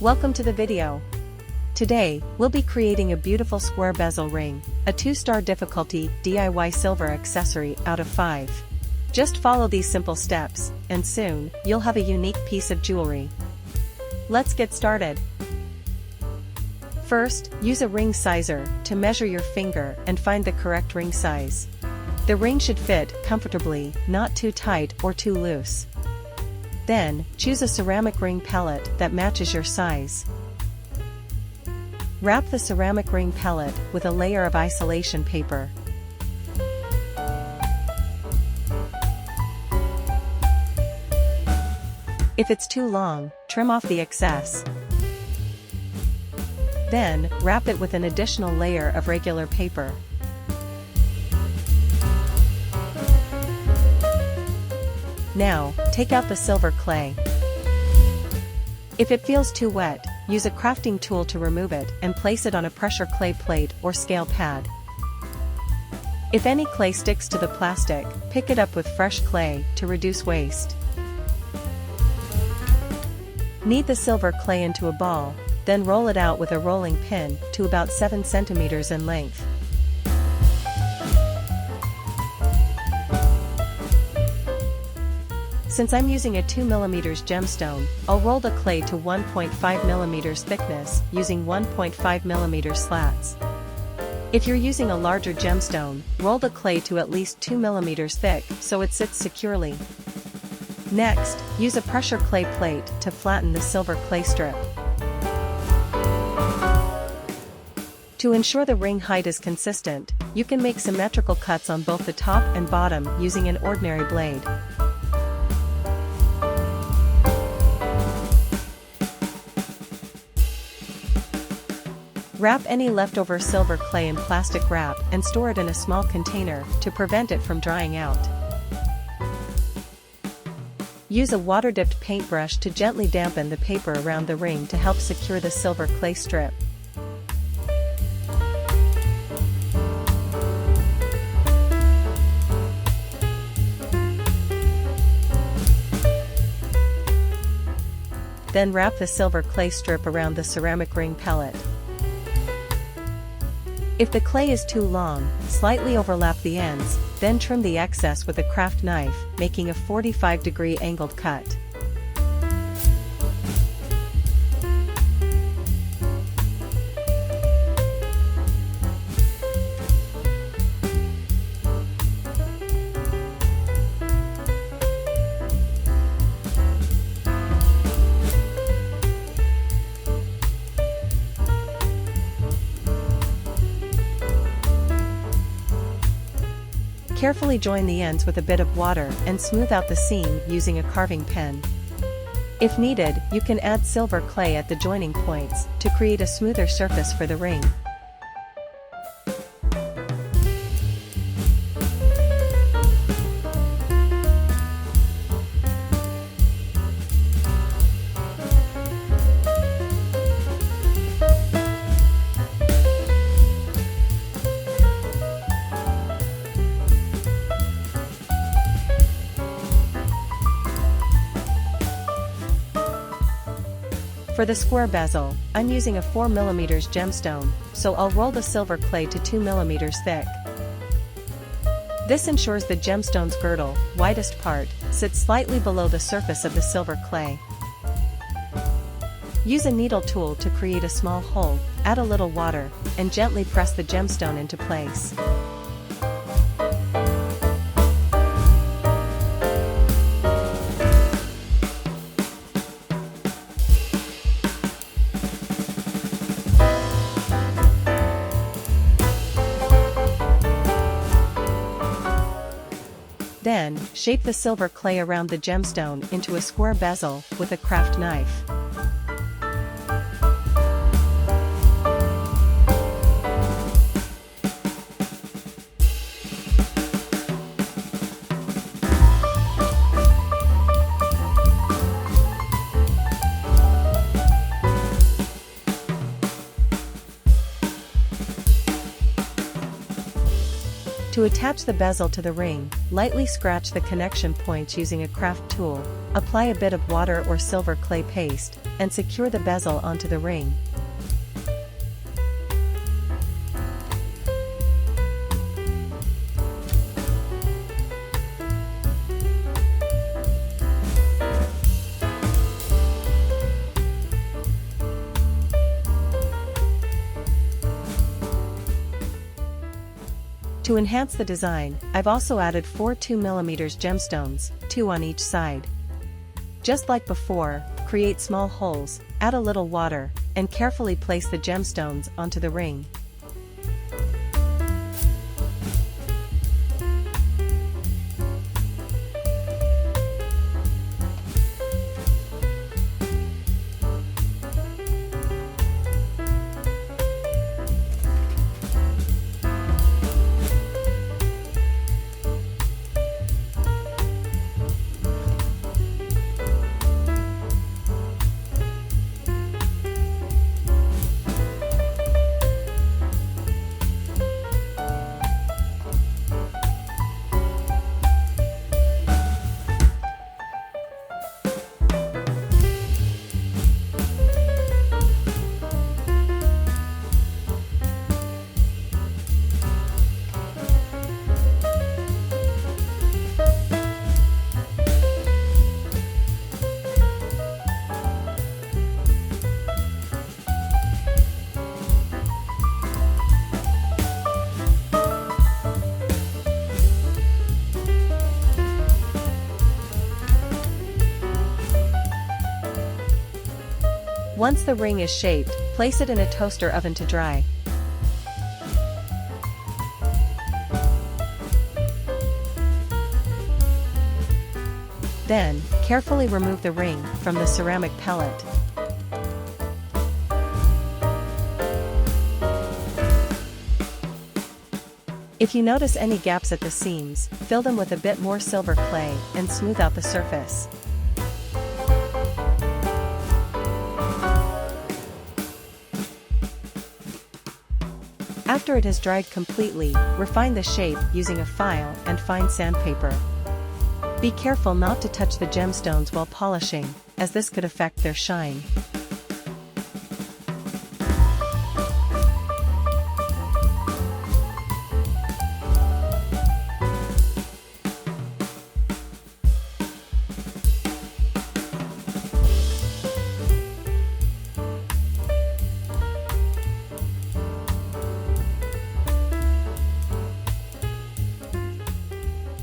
Welcome to the video. Today, we'll be creating a beautiful square bezel ring, a 2-star difficulty DIY silver accessory out of 5. Just follow these simple steps, and soon, you'll have a unique piece of jewelry. Let's get started. First, use a ring sizer to measure your finger and find the correct ring size. The ring should fit comfortably, not too tight or too loose. Then, choose a ceramic ring pellet that matches your size. Wrap the ceramic ring pellet with a layer of isolation paper. If it's too long, trim off the excess. Then, wrap it with an additional layer of regular paper. Now, take out the silver clay. If it feels too wet, use a crafting tool to remove it and place it on a pressure clay plate or scale pad. If any clay sticks to the plastic, pick it up with fresh clay to reduce waste. Knead the silver clay into a ball, then roll it out with a rolling pin to about 7 centimeters in length. Since I'm using a 2mm gemstone, I'll roll the clay to 1.5mm thickness using 1.5mm slats. If you're using a larger gemstone, roll the clay to at least 2mm thick so it sits securely. Next, use a pressure clay plate to flatten the silver clay strip. To ensure the ring height is consistent, you can make symmetrical cuts on both the top and bottom using an ordinary blade. Wrap any leftover silver clay in plastic wrap and store it in a small container to prevent it from drying out. Use a water-dipped paintbrush to gently dampen the paper around the ring to help secure the silver clay strip. Then wrap the silver clay strip around the ceramic ring pellet. If the clay is too long, slightly overlap the ends, then trim the excess with a craft knife, making a 45-degree angled cut. Carefully join the ends with a bit of water and smooth out the seam using a carving pen. If needed, you can add silver clay at the joining points to create a smoother surface for the ring. For the square bezel, I'm using a 4mm gemstone, so I'll roll the silver clay to 2mm thick. This ensures the gemstone's girdle, widest part, sits slightly below the surface of the silver clay. Use a needle tool to create a small hole, add a little water, and gently press the gemstone into place. Then, shape the silver clay around the gemstone into a square bezel with a craft knife. To attach the bezel to the ring, lightly scratch the connection points using a craft tool, apply a bit of water or silver clay paste, and secure the bezel onto the ring. To enhance the design, I've also added 4 2mm gemstones, 2 on each side. Just like before, create small holes, add a little water, and carefully place the gemstones onto the ring. Once the ring is shaped, place it in a toaster oven to dry. Then, carefully remove the ring from the ceramic pellet. If you notice any gaps at the seams, fill them with a bit more silver clay and smooth out the surface. After it has dried completely, refine the shape using a file and fine sandpaper. Be careful not to touch the gemstones while polishing, as this could affect their shine.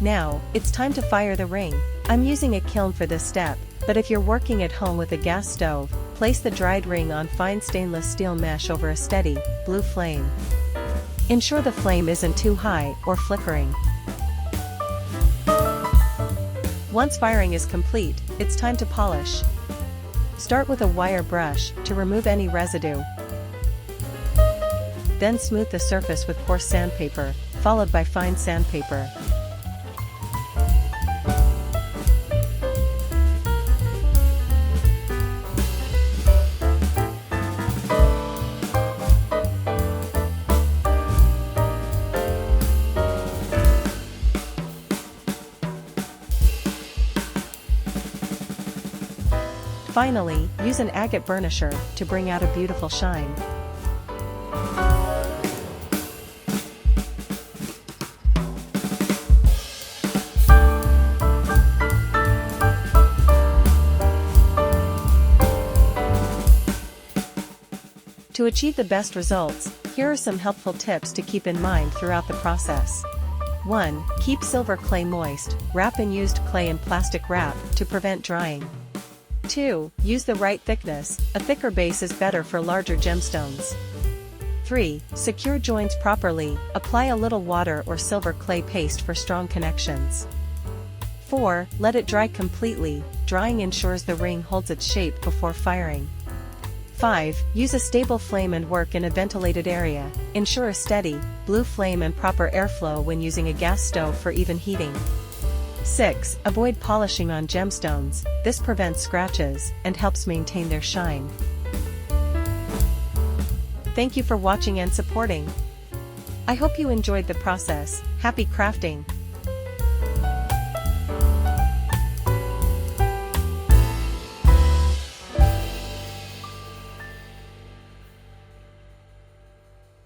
Now, it's time to fire the ring. I'm using a kiln for this step, but if you're working at home with a gas stove, place the dried ring on fine stainless steel mesh over a steady, blue flame. Ensure the flame isn't too high or flickering. Once firing is complete, it's time to polish. Start with a wire brush to remove any residue. Then smooth the surface with coarse sandpaper, followed by fine sandpaper. Finally, use an agate burnisher to bring out a beautiful shine. To achieve the best results, here are some helpful tips to keep in mind throughout the process. 1. Keep silver clay moist. Wrap in used clay in plastic wrap to prevent drying. 2. Use the right thickness. A thicker base is better for larger gemstones. 3. Secure joints properly. Apply a little water or silver clay paste for strong connections. 4. Let it dry completely. Drying ensures the ring holds its shape before firing. 5. Use a stable flame and work in a ventilated area. Ensure a steady, blue flame and proper airflow when using a gas stove for even heating. 6. Avoid polishing on gemstones. This prevents scratches and helps maintain their shine. Thank you for watching and supporting. I hope you enjoyed the process. Happy crafting!